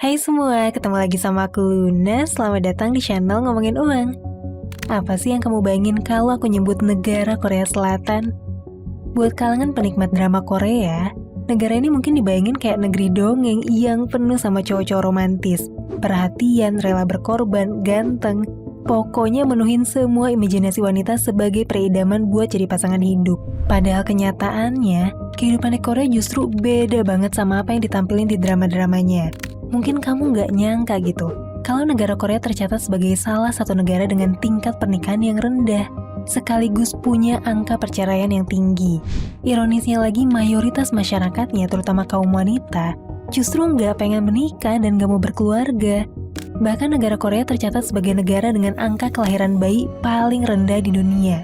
Hai semua, ketemu lagi sama aku Luna. Selamat datang di channel Ngomongin Uang. Apa sih yang kamu bayangin kalau aku nyebut negara Korea Selatan? Buat kalangan penikmat drama Korea, negara ini mungkin dibayangin kayak negeri dongeng yang penuh sama cowok-cowok romantis, perhatian, rela berkorban, ganteng. Pokoknya menuhin semua imajinasi wanita sebagai preidaman buat jadi pasangan hidup. Padahal kenyataannya, kehidupan di Korea justru beda banget sama apa yang ditampilin di drama-dramanya. Mungkin kamu nggak nyangka gitu, kalau negara Korea tercatat sebagai salah satu negara dengan tingkat pernikahan yang rendah, sekaligus punya angka perceraian yang tinggi. Ironisnya lagi, mayoritas masyarakatnya, terutama kaum wanita, justru nggak pengen menikah dan nggak mau berkeluarga. Bahkan negara Korea tercatat sebagai negara dengan angka kelahiran bayi paling rendah di dunia.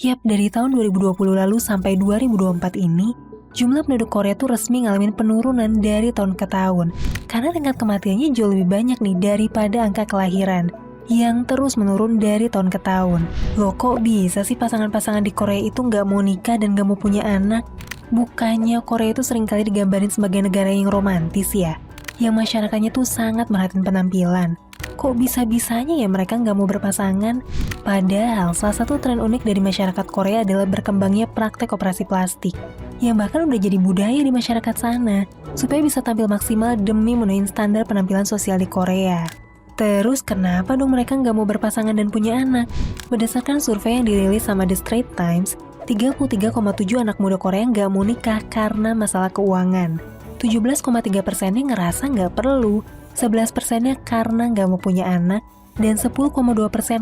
Yap, dari tahun 2020 lalu sampai 2024 ini, jumlah penduduk Korea tuh resmi ngalamin penurunan dari tahun ke tahun. Karena tingkat kematiannya jauh lebih banyak nih daripada angka kelahiran yang terus menurun dari tahun ke tahun. Loh, kok bisa sih pasangan-pasangan di Korea itu nggak mau nikah dan nggak mau punya anak? Bukannya Korea itu seringkali digambarin sebagai negara yang romantis ya? Yang masyarakatnya tuh sangat merhatiin penampilan. Kok bisa-bisanya ya mereka nggak mau berpasangan? Padahal salah satu tren unik dari masyarakat Korea adalah berkembangnya praktek operasi plastik, yang bahkan udah jadi budaya di masyarakat sana, supaya bisa tampil maksimal demi memenuhi standar penampilan sosial di Korea. Terus kenapa dong mereka nggak mau berpasangan dan punya anak? Berdasarkan survei yang dirilis sama The Straits Times, 33,7 anak muda Korea nggak mau nikah karena masalah keuangan. 17,3%-nya ngerasa nggak perlu, 11%-nya karena nggak mau punya anak, dan 10,2%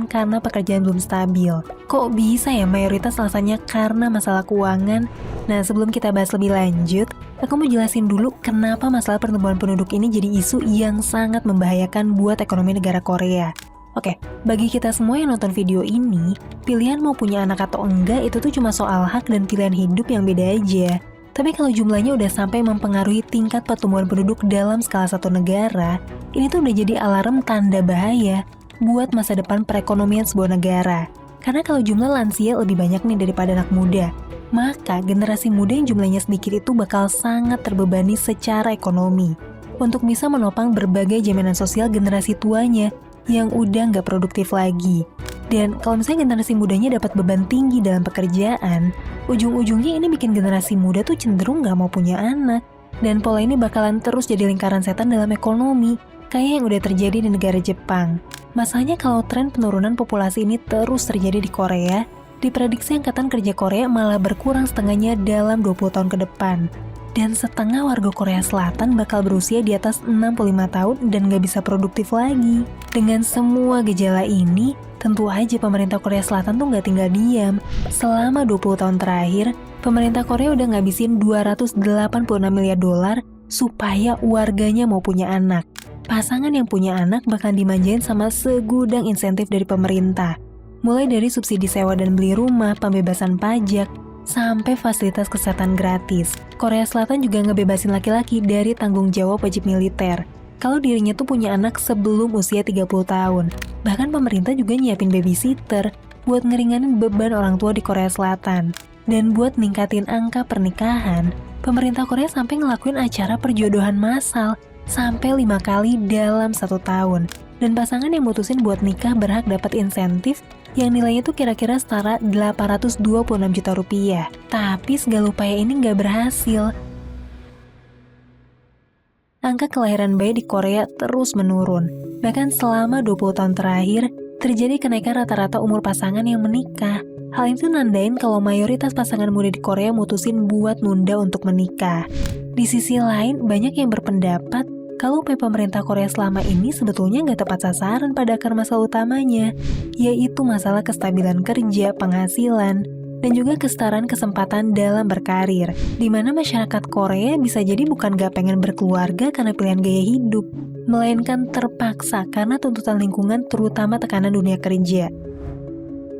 karena pekerjaan belum stabil. Kok bisa ya mayoritas alasannya karena masalah keuangan? Nah, sebelum kita bahas lebih lanjut, aku mau jelasin dulu kenapa masalah pertumbuhan penduduk ini jadi isu yang sangat membahayakan buat ekonomi negara Korea. Oke, bagi kita semua yang nonton video ini, pilihan mau punya anak atau enggak itu tuh cuma soal hak dan pilihan hidup yang beda aja. Tapi kalau jumlahnya udah sampai mempengaruhi tingkat pertumbuhan penduduk dalam skala satu negara, ini tuh udah jadi alarm tanda bahaya buat masa depan perekonomian sebuah negara. Karena kalau jumlah lansia lebih banyak nih daripada anak muda, maka generasi muda yang jumlahnya sedikit itu bakal sangat terbebani secara ekonomi untuk bisa menopang berbagai jaminan sosial generasi tuanya yang udah nggak produktif lagi. Dan kalau misalnya generasi mudanya dapat beban tinggi dalam pekerjaan, ujung-ujungnya ini bikin generasi muda tuh cenderung nggak mau punya anak. Dan pola ini bakalan terus jadi lingkaran setan dalam ekonomi, kayak yang udah terjadi di negara Jepang. Masalahnya kalau tren penurunan populasi ini terus terjadi di Korea, diprediksi angkatan kerja Korea malah berkurang setengahnya dalam 20 tahun ke depan. Dan setengah warga Korea Selatan bakal berusia di atas 65 tahun dan nggak bisa produktif lagi. Dengan semua gejala ini, tentu aja pemerintah Korea Selatan tuh nggak tinggal diam. Selama 20 tahun terakhir, pemerintah Korea udah ngabisin 286 miliar dolar supaya warganya mau punya anak. Pasangan yang punya anak bakal dimanjain sama segudang insentif dari pemerintah. Mulai dari subsidi sewa dan beli rumah, pembebasan pajak, sampai fasilitas kesehatan gratis. Korea Selatan juga ngebebasin laki-laki dari tanggung jawab wajib militer kalau dirinya tuh punya anak sebelum usia 30 tahun. Bahkan pemerintah juga nyiapin babysitter buat ngeringanin beban orang tua di Korea Selatan. Dan buat ningkatin angka pernikahan, pemerintah Korea sampai ngelakuin acara perjodohan massal sampai 5 kali dalam 1 tahun. Dan pasangan yang mutusin buat nikah berhak dapat insentif yang nilainya tuh kira-kira setara 826 juta rupiah. Tapi segala upaya ini nggak berhasil. Angka kelahiran bayi di Korea terus menurun. Bahkan selama 20 tahun terakhir, terjadi kenaikan rata-rata umur pasangan yang menikah. Hal itu nandain kalau mayoritas pasangan muda di Korea mutusin buat nunda untuk menikah. Di sisi lain, banyak yang berpendapat kalau upaya pemerintah Korea selama ini sebetulnya nggak tepat sasaran pada akar masalah utamanya, yaitu masalah kestabilan kerja, penghasilan, dan juga kesetaraan kesempatan dalam berkarir, di mana masyarakat Korea bisa jadi bukan nggak pengen berkeluarga karena pilihan gaya hidup, melainkan terpaksa karena tuntutan lingkungan terutama tekanan dunia kerja.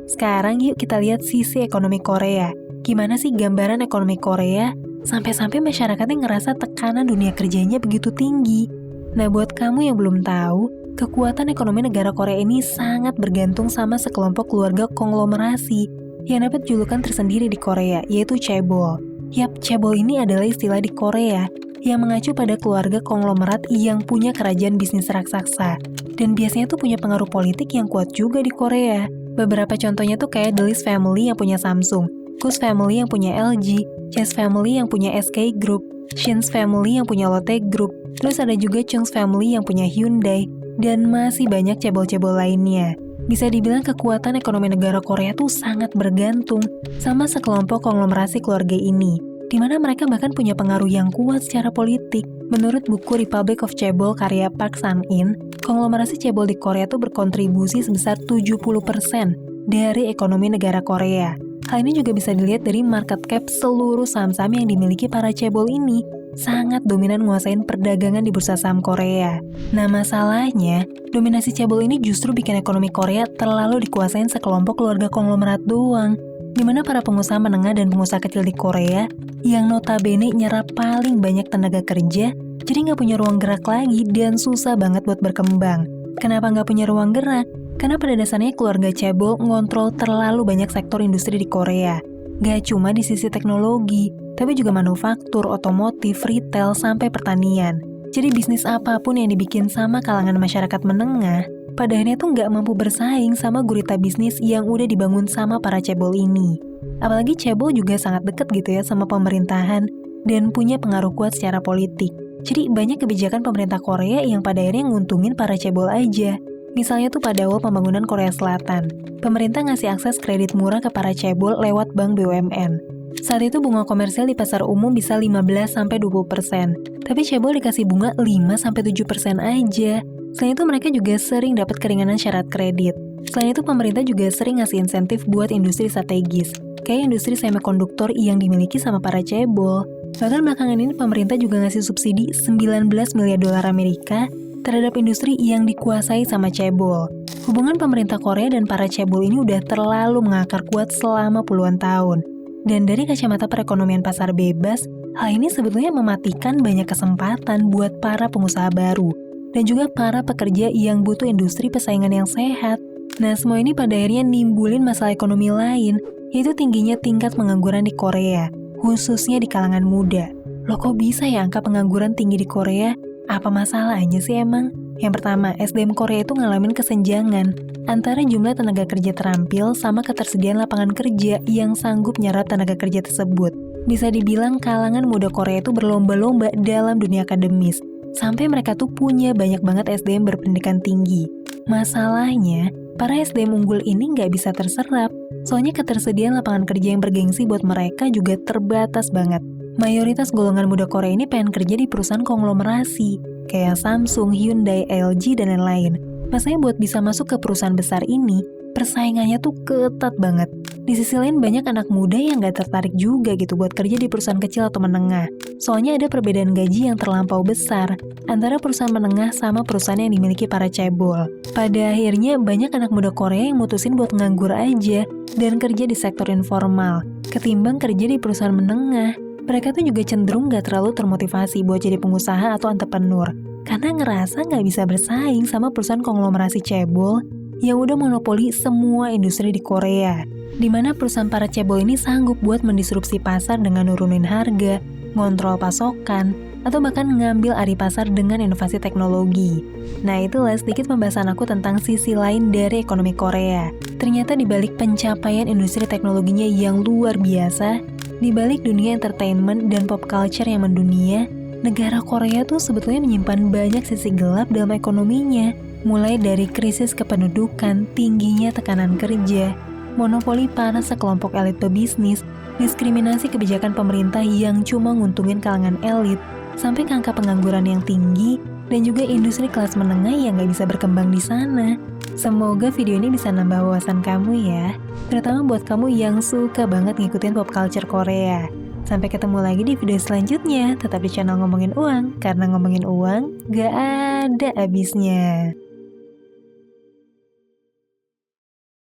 Sekarang yuk kita lihat sisi ekonomi Korea. Gimana sih gambaran ekonomi Korea? Sampai-sampai masyarakatnya ngerasa tekanan dunia kerjanya begitu tinggi. Nah, buat kamu yang belum tahu, kekuatan ekonomi negara Korea ini sangat bergantung sama sekelompok keluarga konglomerasi yang dapat julukan tersendiri di Korea, yaitu chaebol. Yap, chaebol ini adalah istilah di Korea yang mengacu pada keluarga konglomerat yang punya kerajaan bisnis raksasa. Dan biasanya tuh punya pengaruh politik yang kuat juga di Korea. Beberapa contohnya tuh kayak The Lee family yang punya Samsung, Kus family yang punya LG, Chase family yang punya SK Group, Shin's family yang punya Lotte Group, terus ada juga Chung's family yang punya Hyundai, dan masih banyak cebol-cebol lainnya. Bisa dibilang kekuatan ekonomi negara Korea tuh sangat bergantung sama sekelompok konglomerasi keluarga ini, di mana mereka bahkan punya pengaruh yang kuat secara politik. Menurut buku Republic of Chaebol karya Park Sang-in, konglomerasi cebol di Korea tuh berkontribusi sebesar 70% dari ekonomi negara Korea. Hal ini juga bisa dilihat dari market cap seluruh saham-saham yang dimiliki para cebol ini, sangat dominan menguasain perdagangan di bursa saham Korea. Nah masalahnya, dominasi cebol ini justru bikin ekonomi Korea terlalu dikuasain sekelompok keluarga konglomerat doang, di mana para pengusaha menengah dan pengusaha kecil di Korea yang notabene nyerap paling banyak tenaga kerja, jadi nggak punya ruang gerak lagi dan susah banget buat berkembang. Kenapa nggak punya ruang gerak? Karena pada dasarnya keluarga cebol ngontrol terlalu banyak sektor industri di Korea. Gak cuma di sisi teknologi, tapi juga manufaktur, otomotif, retail, sampai pertanian. Jadi bisnis apapun yang dibikin sama kalangan masyarakat menengah, pada akhirnya tuh nggak mampu bersaing sama gurita bisnis yang udah dibangun sama para cebol ini. Apalagi cebol juga sangat deket gitu ya sama pemerintahan dan punya pengaruh kuat secara politik. Jadi banyak kebijakan pemerintah Korea yang pada akhirnya nguntungin para cebol aja. Misalnya tuh pada awal pembangunan Korea Selatan, pemerintah ngasih akses kredit murah ke para cebol lewat bank BUMN. Saat itu bunga komersial di pasar umum bisa 15-20%, tapi cebol dikasih bunga 5-7% aja. Selain itu mereka juga sering dapat keringanan syarat kredit. Selain itu pemerintah juga sering ngasih insentif buat industri strategis, kayak industri semikonduktor yang dimiliki sama para cebol. Bahkan belakangan ini pemerintah juga ngasih subsidi 19 miliar dolar Amerika terhadap industri yang dikuasai sama cebol. Hubungan pemerintah Korea dan para cebol ini udah terlalu mengakar kuat selama puluhan tahun. Dan dari kacamata perekonomian pasar bebas, hal ini sebetulnya mematikan banyak kesempatan buat para pengusaha baru dan juga para pekerja yang butuh industri persaingan yang sehat. Nah, semua ini pada akhirnya nimbulin masalah ekonomi lain, yaitu tingginya tingkat pengangguran di Korea, khususnya di kalangan muda. Loh kok bisa ya angka pengangguran tinggi di Korea? Apa masalahnya sih emang? Yang pertama, SDM Korea itu ngalamin kesenjangan antara jumlah tenaga kerja terampil sama ketersediaan lapangan kerja yang sanggup nyerap tenaga kerja tersebut. Bisa dibilang kalangan muda Korea itu berlomba-lomba dalam dunia akademis, sampai mereka tuh punya banyak banget SDM berpendidikan tinggi. Masalahnya, para SDM unggul ini nggak bisa terserap, soalnya ketersediaan lapangan kerja yang bergengsi buat mereka juga terbatas banget. Mayoritas golongan muda Korea ini pengen kerja di perusahaan konglomerasi, kayak Samsung, Hyundai, LG, dan lain-lain. Masalahnya buat bisa masuk ke perusahaan besar ini, persaingannya tuh ketat banget. Di sisi lain banyak anak muda yang gak tertarik juga gitu buat kerja di perusahaan kecil atau menengah. Soalnya ada perbedaan gaji yang terlampau besar antara perusahaan menengah sama perusahaan yang dimiliki para cebol. Pada akhirnya banyak anak muda Korea yang mutusin buat nganggur aja dan kerja di sektor informal, ketimbang kerja di perusahaan menengah. Mereka tuh juga cenderung gak terlalu termotivasi buat jadi pengusaha atau entrepreneur, karena ngerasa gak bisa bersaing sama perusahaan konglomerasi cebol yang udah monopoli semua industri di Korea. Dimana perusahaan para cebol ini sanggup buat mendisrupsi pasar dengan nurunin harga, ngontrol pasokan, atau bahkan ngambil alih pasar dengan inovasi teknologi. Nah itulah sedikit pembahasan aku tentang sisi lain dari ekonomi Korea. Ternyata dibalik pencapaian industri teknologinya yang luar biasa, di balik dunia entertainment dan pop culture yang mendunia, negara Korea tuh sebetulnya menyimpan banyak sisi gelap dalam ekonominya. Mulai dari krisis kependudukan, tingginya tekanan kerja, monopoli para sekelompok elit pebisnis, diskriminasi kebijakan pemerintah yang cuma nguntungin kalangan elit, sampai ke angka pengangguran yang tinggi, dan juga industri kelas menengah yang gak bisa berkembang di sana. Semoga video ini bisa nambah wawasan kamu ya, terutama buat kamu yang suka banget ngikutin pop culture Korea. Sampai ketemu lagi di video selanjutnya, tetap di channel Ngomongin Uang, karena ngomongin uang gak ada habisnya.